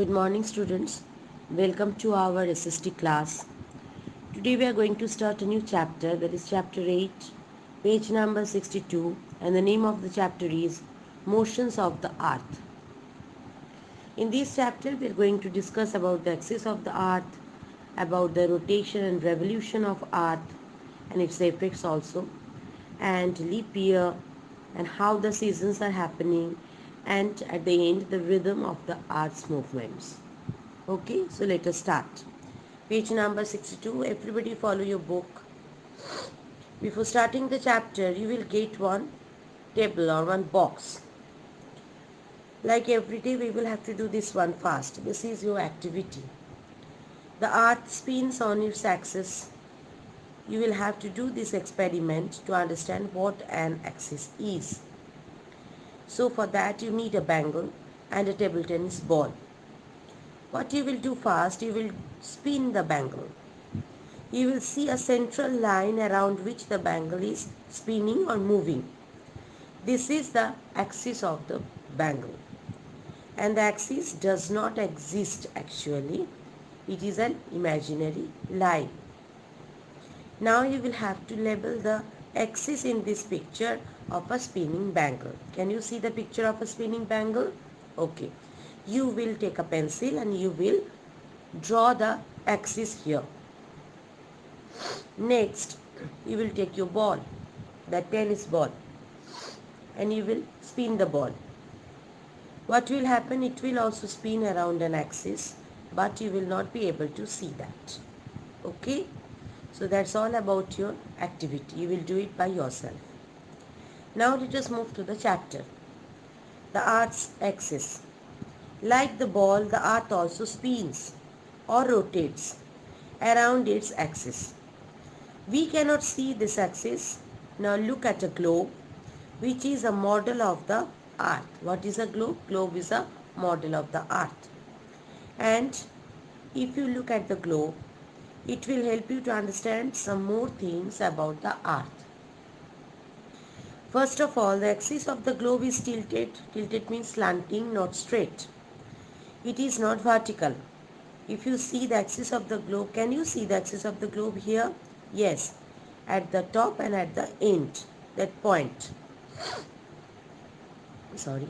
Good morning, students. Welcome to our SST class. Today we are going to start a new chapter, that is chapter 8, page number 62, and the name of the chapter is Motions of the Earth. In this chapter we are going to discuss about the axis of the earth, about the rotation and revolution of earth and its effects also, and leap year and how the seasons are happening, and at the end the rhythm of the earth's movements. Okay, so let us start. Page number 62. Everybody follow your book. Before starting the chapter, you will get one table or one box. Like every day, we will have to do this one fast. This is your activity. The earth spins on its axis. You will have to do this experiment to understand what an axis is. So for that, you need a bangle and a table tennis ball. What you will do first, you will spin the bangle. You will see a central line around which the bangle is spinning or moving. This is the axis of the bangle. And the axis does not exist actually. It is an imaginary line. Now you will have to label the axis in this picture of a spinning bangle. Can you see the picture of a spinning bangle? Okay. You will take a pencil and you will draw the axis here. Next, you will take your ball, the tennis ball, and you will spin the ball. What will happen? It will also spin around an axis, but you will not be able to see that. Okay? So that's all about your activity. You will do it by yourself. Now let us move to the chapter. The earth's axis. Like the ball, the earth also spins or rotates around its axis. We cannot see this axis. Now look at a globe, which is a model of the earth. What is a globe? Globe is a model of the earth. And if you look at the globe, it will help you to understand some more things about the earth. First of all, the axis of the globe is tilted. Tilted means slanting, not straight. It is not vertical. If you see the axis of the globe, can you see the axis of the globe here? Yes, at the top and at the end, that point. Sorry.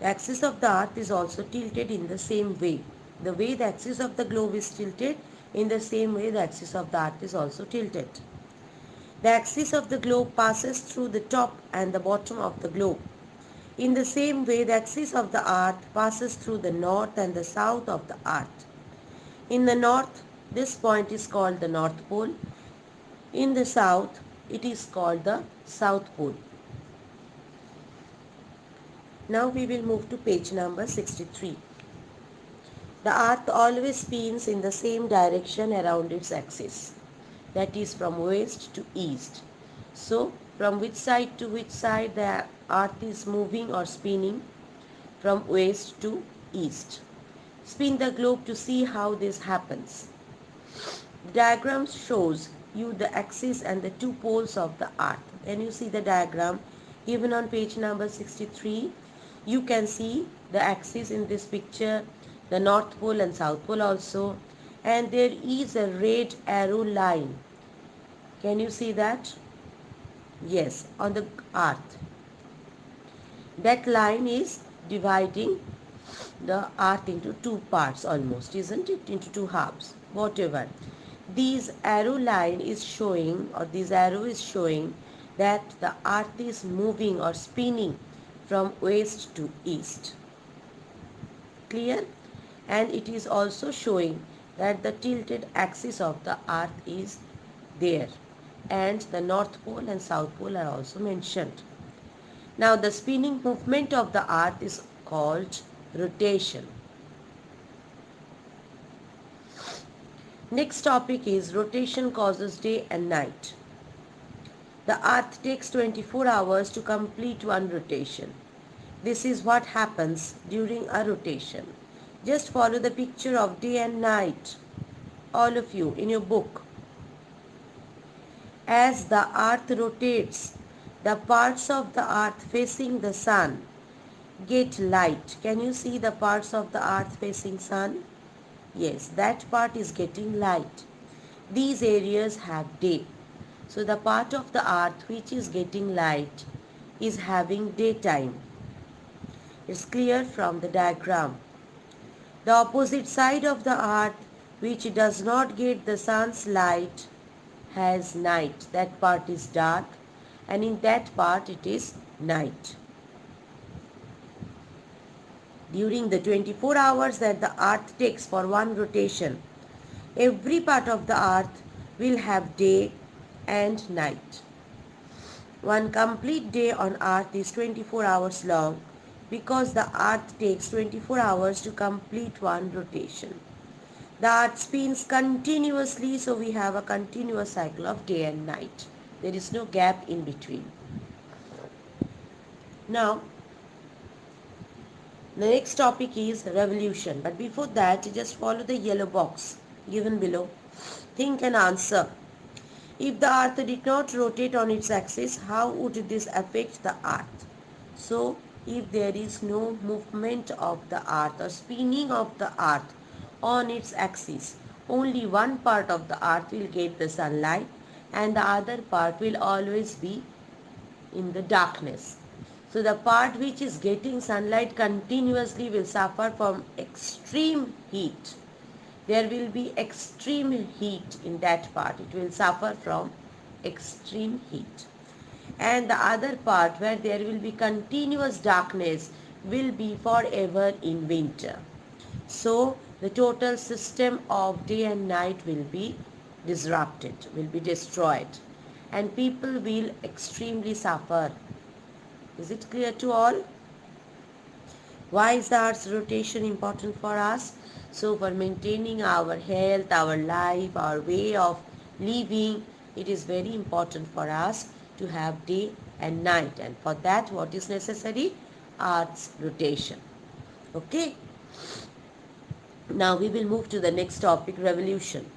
The axis of the earth is also tilted in the same way. The way the axis of the globe is tilted, in the same way the axis of the earth is also tilted. The axis of the globe passes through the top and the bottom of the globe. In the same way, the axis of the earth passes through the north and the south of the earth. In the north, this point is called the North Pole. In the south, it is called the South Pole. Now we will move to page number 63. The earth always spins in the same direction around its axis. That is from west to east. So, from which side to which side the earth is moving or spinning? From west to east. Spin the globe to see how this happens. The diagram shows you the axis and the two poles of the earth. Can you see the diagram? Even on page number 63, you can see the axis in this picture, the North Pole and South Pole also. And there is a red arrow line. Can you see that? Yes, on the earth. That line is dividing the earth into two parts almost, isn't it? Into two halves, whatever. This arrow line is showing, or this arrow is showing that the earth is moving or spinning from west to east. Clear? And it is also showing that the tilted axis of the earth is there. And the North Pole and South Pole are also mentioned. Now the spinning movement of the earth is called rotation. Next topic is rotation causes day and night. The earth takes 24 hours to complete one rotation. This is what happens during a rotation. Just follow the picture of day and night, all of you, in your book. As the earth rotates, the parts of the earth facing the sun get light. Can you see the parts of the earth facing sun? Yes, that part is getting light. These areas have day. So the part of the earth which is getting light is having daytime. It's clear from the diagram. The opposite side of the earth which does not get the sun's light has night. That part is dark, and in that part it is night. During the 24 hours that the earth takes for one rotation, every part of the earth will have day and night. One complete day on earth is 24 hours long because the earth takes 24 hours to complete one rotation. The earth spins continuously, so we have a continuous cycle of day and night. There is no gap in between. Now, the next topic is revolution. But before that, just follow the yellow box given below. Think and answer. If the earth did not rotate on its axis, how would this affect the earth? So, if there is no movement of the earth or spinning of the earth on its axis, only one part of the earth will get the sunlight and the other part will always be in the darkness. So the part which is getting sunlight continuously will suffer from extreme heat. There will be extreme heat in that part. It will suffer from extreme heat. And the other part where there will be continuous darkness will be forever in winter. So the total system of day and night will be disrupted, will be destroyed, and people will extremely suffer. Is it clear to all? Why is the Earth's rotation important for us? So for maintaining our health, our life, our way of living, it is very important for us to have day and night. And for that, what is necessary? Earth's rotation. Okay? Now we will move to the next topic, revolution.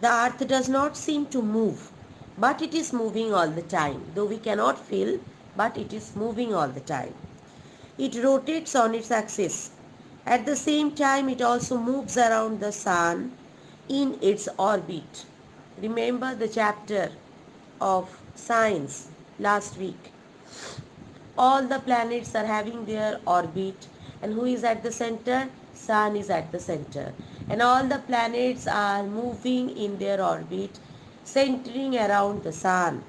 The Earth does not seem to move, but it is moving all the time. Though we cannot feel, but it is moving all the time. It rotates on its axis. At the same time, it also moves around the sun in its orbit. Remember the chapter of science last week. All the planets are having their orbit, and who is at the center? Sun is at the center. And all the planets are moving in their orbit, centering around the sun.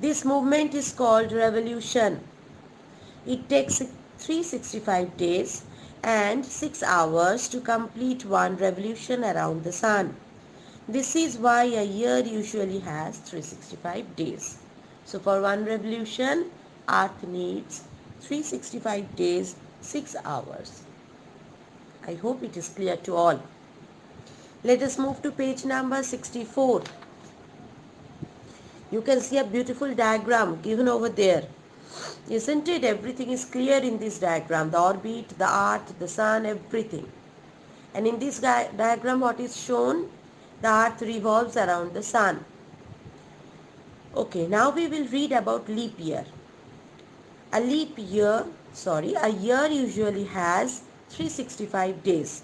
This movement is called revolution. It takes 365 days and 6 hours to complete one revolution around the sun. This is why a year usually has 365 days. So for one revolution, Earth needs 365 days, 6 hours. I hope it is clear to all. Let us move to page number 64. You can see a beautiful diagram given over there. Isn't it? Everything is clear in this diagram. The orbit, the earth, the sun, everything. And in this diagram what is shown? The earth revolves around the sun. Okay, now we will read about leap year. A year usually has 365 days.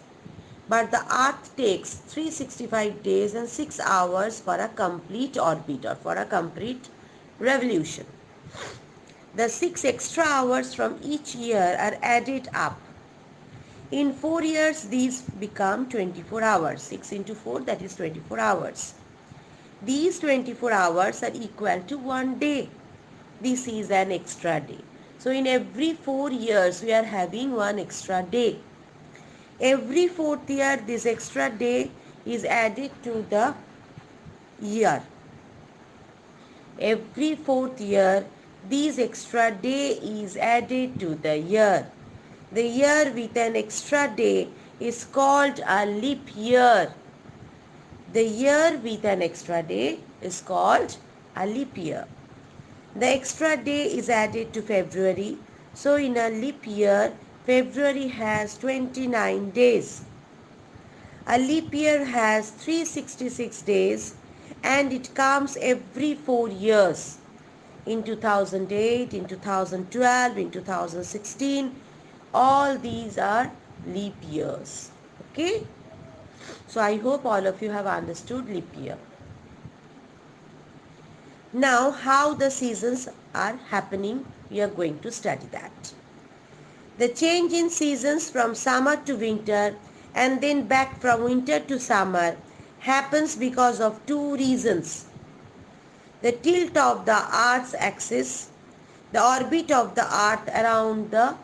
But the earth takes 365 days and 6 hours for a complete orbit or for a complete revolution. The 6 extra hours from each year are added up. In 4 years, these become 24 hours. 6 into 4, that is 24 hours. These 24 hours are equal to 1 day. This is an extra day. So in every 4 years, we are having one extra day. Every 4th year, this extra day is added to the year. Every 4th year, this extra day is added to the year. The year with an extra day is called a leap year. The year with an extra day is called a leap year. The extra day is added to February. So in a leap year, February has 29 days. A leap year has 366 days and it comes every 4 years. in 2008, in 2012, in 2016. All these are leap years. Okay? So I hope all of you have understood leap year. Now how the seasons are happening, we are going to study that. The change in seasons from summer to winter and then back from winter to summer happens because of two reasons. The tilt of the Earth's axis, the orbit of the Earth around the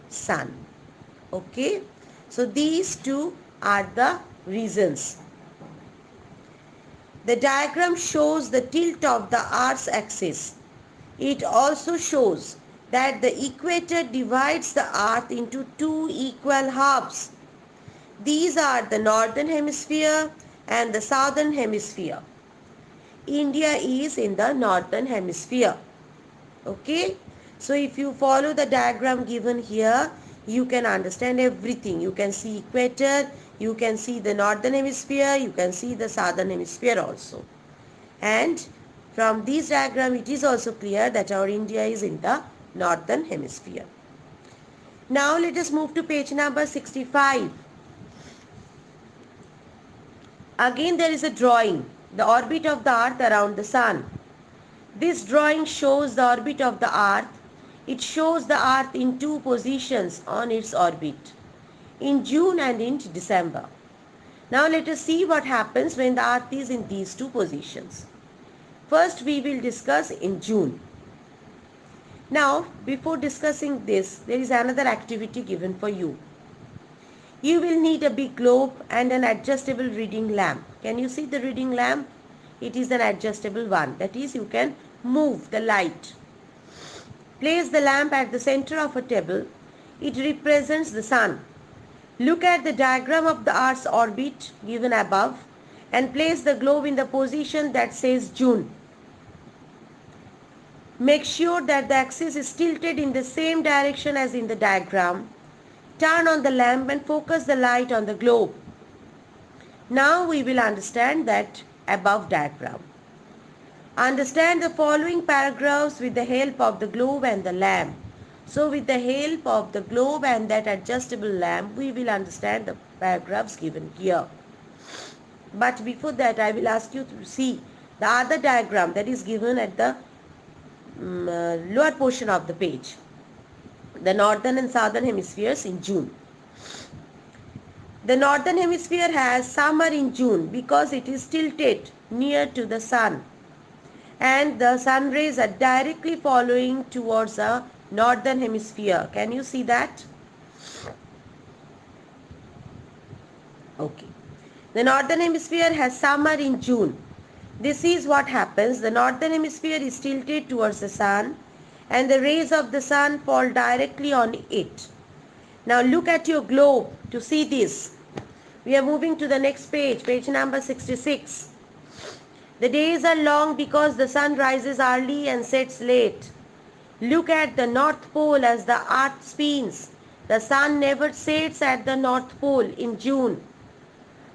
Sun. Okay? So these two are the reasons. The diagram shows the tilt of the Earth's axis. It also shows that the equator divides the Earth into two equal halves. These are the northern hemisphere and the southern hemisphere. India is in the northern hemisphere. Okay? So if you follow the diagram given here, you can understand everything. You can see equator, you can see the northern hemisphere, you can see the southern hemisphere also. And from this diagram it is also clear that our India is in the northern hemisphere. Now let us move to page number 65. Again there is a drawing, the orbit of the Earth around the Sun. This drawing shows the orbit of the Earth. It shows the Earth in two positions on its orbit, in June and in December. Now let us see what happens when the Earth is in these two positions. First we will discuss in June. Now before discussing this, there is another activity given for you. You will need a big globe and an adjustable reading lamp. Can you see the reading lamp? It is an adjustable one. That is, you can move the light. Place the lamp at the center of a table. It represents the Sun. Look at the diagram of the Earth's orbit given above and place the globe in the position that says June. Make sure that the axis is tilted in the same direction as in the diagram. Turn on the lamp and focus the light on the globe. Now we will understand that above diagram. Understand the following paragraphs with the help of the globe and the lamp. So with the help of the globe and that adjustable lamp, we will understand the paragraphs given here. But before that, I will ask you to see the other diagram that is given at the lower portion of the page. The northern and southern hemispheres in June. The northern hemisphere has summer in June because it is tilted near to the sun and the sun rays are directly following towards the northern hemisphere. Can you see that? Okay. The northern hemisphere has summer in June. This is what happens. The northern hemisphere is tilted towards the sun and the rays of the sun fall directly on it. Now look at your globe to see this. We are moving to the next page, page number 66. The days are long because the sun rises early and sets late. Look at the North Pole as the earth spins. The sun never sets at the North Pole in June.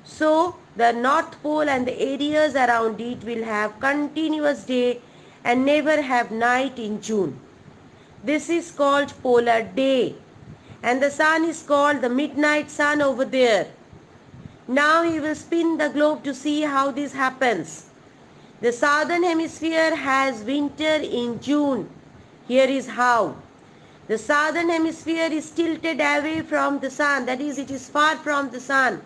So the North Pole and the areas around it will have continuous day and never have night in June. This is called polar day. And the sun is called the midnight sun over there. Now he will spin the globe to see how this happens. The southern hemisphere has winter in June. Here is how. The southern hemisphere is tilted away from the sun. That is, it is far from the sun.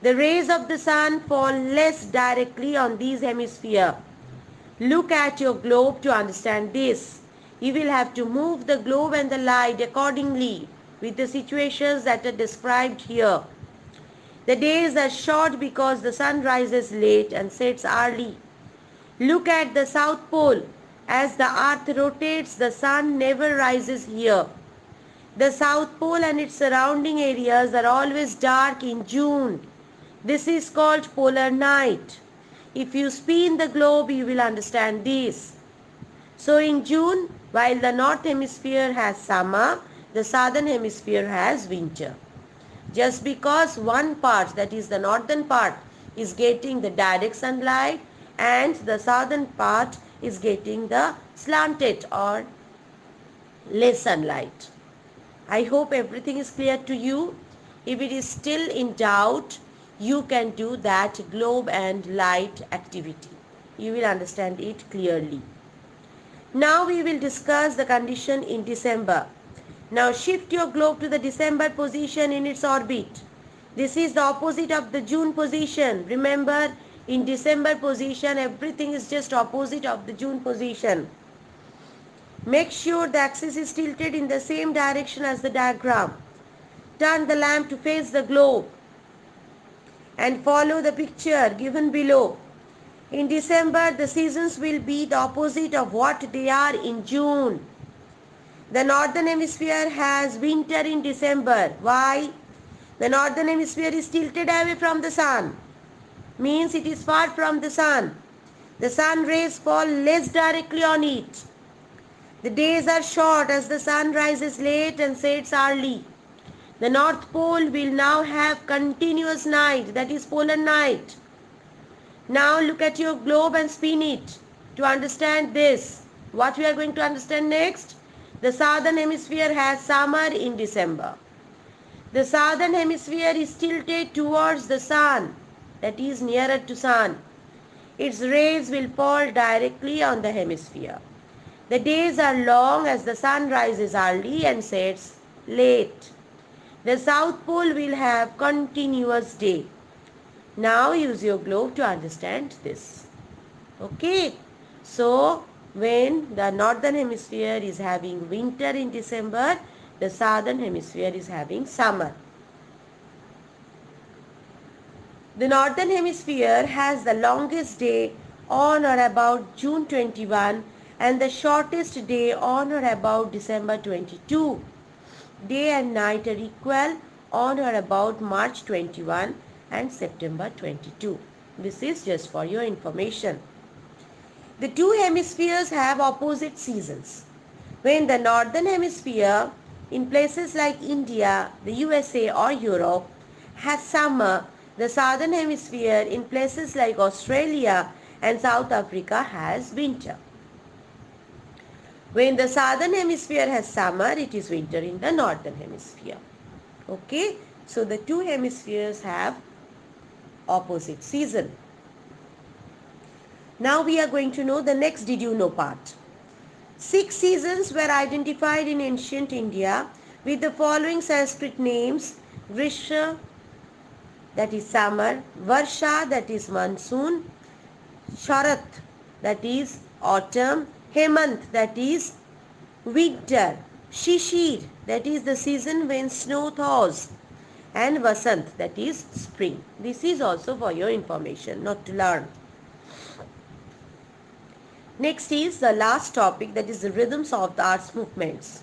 The rays of the sun fall less directly on this hemisphere. Look at your globe to understand this. You will have to move the globe and the light accordingly with the situations that are described here. The days are short because the sun rises late and sets early. Look at the South Pole. As the earth rotates, the sun never rises here. The South Pole and its surrounding areas are always dark in June. This is called polar night. If you spin the globe, you will understand this. So in June, while the North Hemisphere has summer, the Southern Hemisphere has winter. Just because one part, that is the northern part, is getting the direct sunlight and the southern part is getting the slanted or less sunlight. I hope everything is clear to you. If it is still in doubt, you can do that globe and light activity. You will understand it clearly. Now we will discuss the condition in December. Now shift your globe to the December position in its orbit. This is the opposite of the June position. Remember, in December position, everything is just opposite of the June position. Make sure the axis is tilted in the same direction as the diagram. Turn the lamp to face the globe and follow the picture given below. In December, the seasons will be the opposite of what they are in June. The northern hemisphere has winter in December. Why? The northern hemisphere is tilted away from the sun. Means it is far from the sun. The sun rays fall less directly on it. The days are short as the sun rises late and sets early. The North Pole will now have continuous night, that is polar night. Now look at your globe and spin it to understand this. What we are going to understand next? The southern hemisphere has summer in December. The southern hemisphere is tilted towards the sun, that is nearer to sun. Its rays will fall directly on the hemisphere. The days are long as the sun rises early and sets late. The South Pole will have continuous day. Now use your globe to understand this. Okay. So when the northern hemisphere is having winter in December, the southern hemisphere is having summer. The northern hemisphere has the longest day on or about June 21 and the shortest day on or about December 22. Day and night are equal on or about March 21 and September 22. This is just for your information. The two hemispheres have opposite seasons. When the northern hemisphere in places like India, the USA or Europe has summer, the southern hemisphere in places like Australia and South Africa has winter. When the southern hemisphere has summer, it is winter in the northern hemisphere. Okay, so the two hemispheres have opposite season. Now we are going to know the next did you know part. 6 seasons were identified in ancient India with the following Sanskrit names: Grishma, that is summer; Varsha, that is monsoon; Sharat, that is autumn; Hemant, that is winter; Shishir, that is the season when snow thaws; and Vasant, that is spring. This is also for your information, not to learn. Next is the last topic, that is the rhythms of the Earth's movements.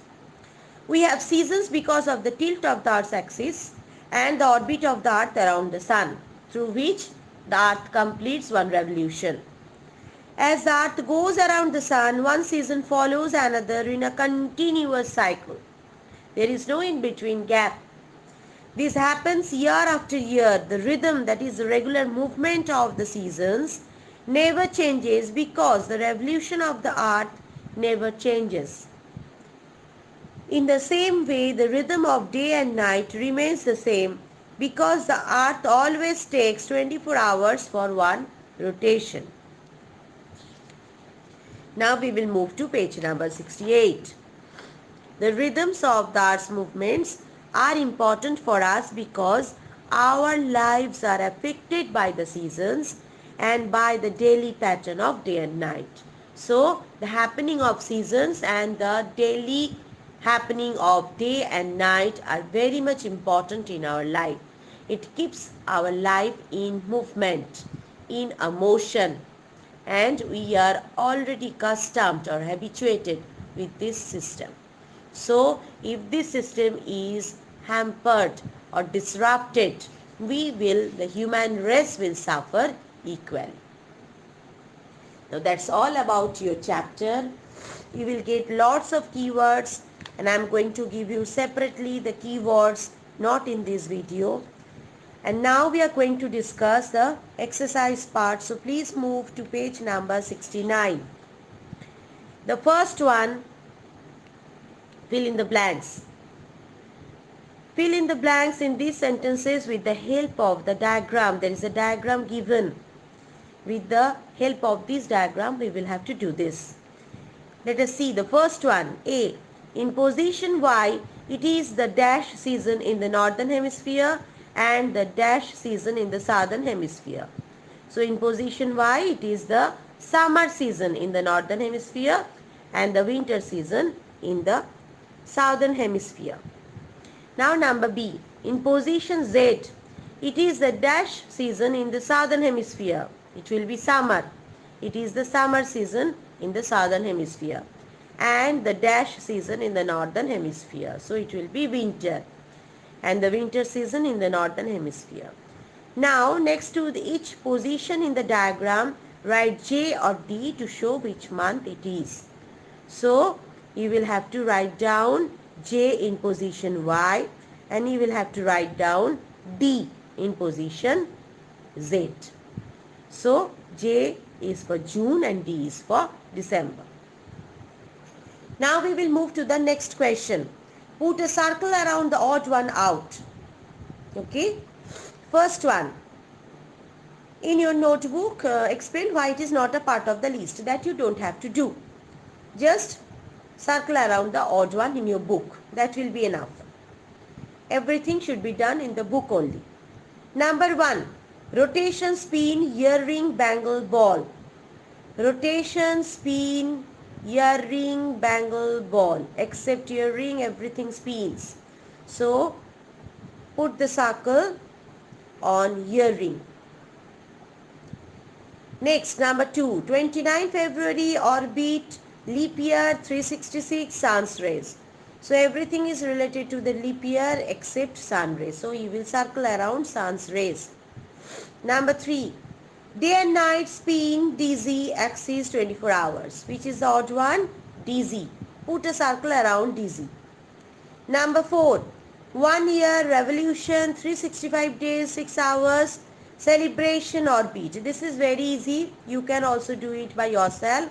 We have seasons because of the tilt of the Earth's axis and the orbit of the Earth around the Sun, through which the Earth completes one revolution. As the Earth goes around the Sun, one season follows another in a continuous cycle. There is no in-between gap. This happens year after year. The rhythm, that is the regular movement of the seasons, never changes because the revolution of the Earth never changes. In the same way, the rhythm of day and night remains the same because the Earth always takes 24 hours for one rotation. Now we will move to page number 68. The rhythms of the Earth's movements are important for us because our lives are affected by the seasons and by the daily pattern of day and night. So the happening of seasons and the daily happening of day and night are very much important in our life. It keeps our life in movement, in a motion, and we are already accustomed or habituated with this system. So if this system is hampered or disrupted, the human race will suffer equally. Now that's all about your chapter. You will get lots of keywords and I am going to give you separately the keywords, not in this video. And now we are going to discuss the exercise part. So please move to page number 69. The first one, fill in the blanks. Fill in the blanks in these sentences with the help of the diagram. There is a diagram given. With the help of this diagram, we will have to do this. Let us see the first one. A. In position Y, it is the dash season in the northern hemisphere and the dash season in the southern hemisphere. So in position Y, it is the summer season in the northern hemisphere and the winter season in the southern hemisphere. Now number B. In position Z, it is the dash season in the southern hemisphere. It will be summer. It is the summer season in the southern hemisphere and the dash season in the northern hemisphere. So it will be winter and the winter season in the northern hemisphere. Now next to each position in the diagram, write J or D to show which month it is. So you will have to write down J in position Y and you will have to write down D in position Z. So J is for June and D is for December. Now we will move to the next question. Put a circle around the odd one out. Okay. First one. In your notebook, explain why it is not a part of the list. That you don't have to do. Just circle around the odd one in your book. That will be enough. Everything should be done in the book only. Number 1. Rotation, spin, earring, bangle, ball. Rotation, spin, earring, bangle, ball. Except earring, everything spins. So, put the circle on earring. Next, number 2. 29 February, orbit, leap year, 366, sun's rays. So, everything is related to the leap year except sun rays. So, you will circle around sun's rays. Number 3. Day and night, spin, DZ, axis 24 hours. Which is the odd one? DZ. Put a circle around DZ. Number 4. 1 year, revolution, 365 days, 6 hours, celebration, orbit. This is very easy. You can also do it by yourself.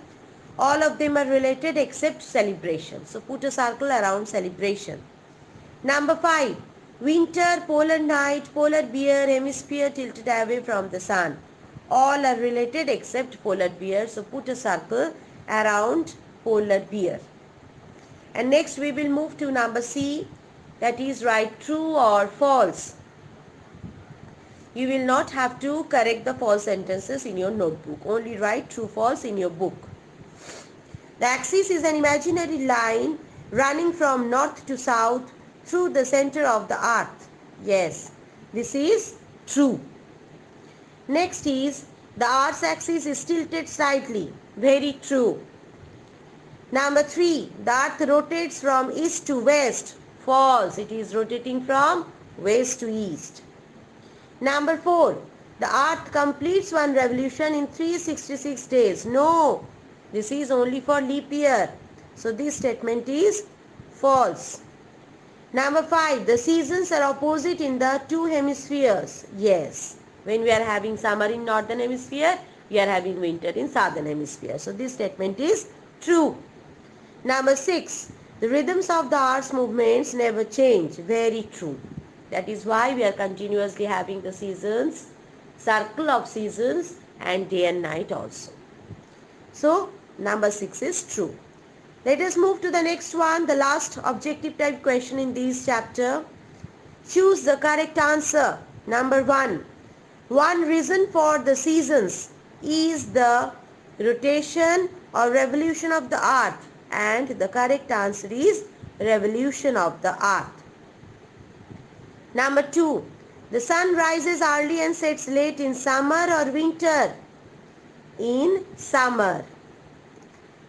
All of them are related except celebration. So put a circle around celebration. Number 5. Winter, polar night, polar bear, hemisphere tilted away from the sun. All are related except polar bear. So put a circle around polar bear. And next we will move to number C. That is write true or false. You will not have to correct the false sentences in your notebook. Only write true false in your book. The axis is an imaginary line running from north to south through the center of the earth. Yes, this is true. Next is the earth's axis is tilted slightly. Very true. Number 3, the earth rotates from east to west. False. It is rotating from west to east. Number 4, the earth completes one revolution in 366 days. No, this is only for leap year. So this statement is false. Number 5, the seasons are opposite in the two hemispheres. Yes, when we are having summer in northern hemisphere, we are having winter in southern hemisphere. So this statement is true. Number 6, the rhythms of the earth's movements never change. Very true. That is why we are continuously having the seasons, circle of seasons and day and night also. So number 6 is true. Let us move to the next one, the last objective type question in this chapter. Choose the correct answer. Number 1. One reason for the seasons is the rotation or revolution of the earth, and the correct answer is revolution of the earth. Number 2. The sun rises early and sets late in summer or winter? In summer.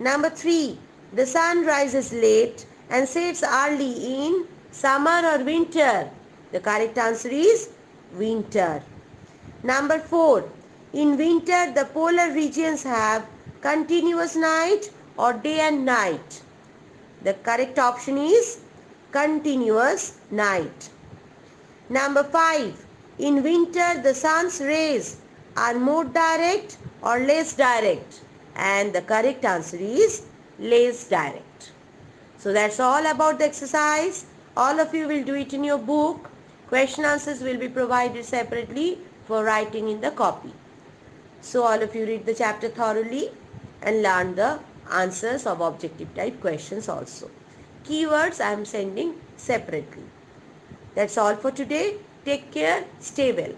Number 3. The sun rises late and sets early in summer or winter? The correct answer is winter. Number 4. In winter, the polar regions have continuous night or day and night? The correct option is continuous night. Number 5. In winter, the sun's rays are more direct or less direct? And the correct answer is less direct. So that's all about the exercise. All of you will do it in your book. Question answers will be provided separately for writing in the copy. So all of you read the chapter thoroughly and learn the answers of objective type questions also. Keywords I am sending separately. That's all for today. Take care. Stay well.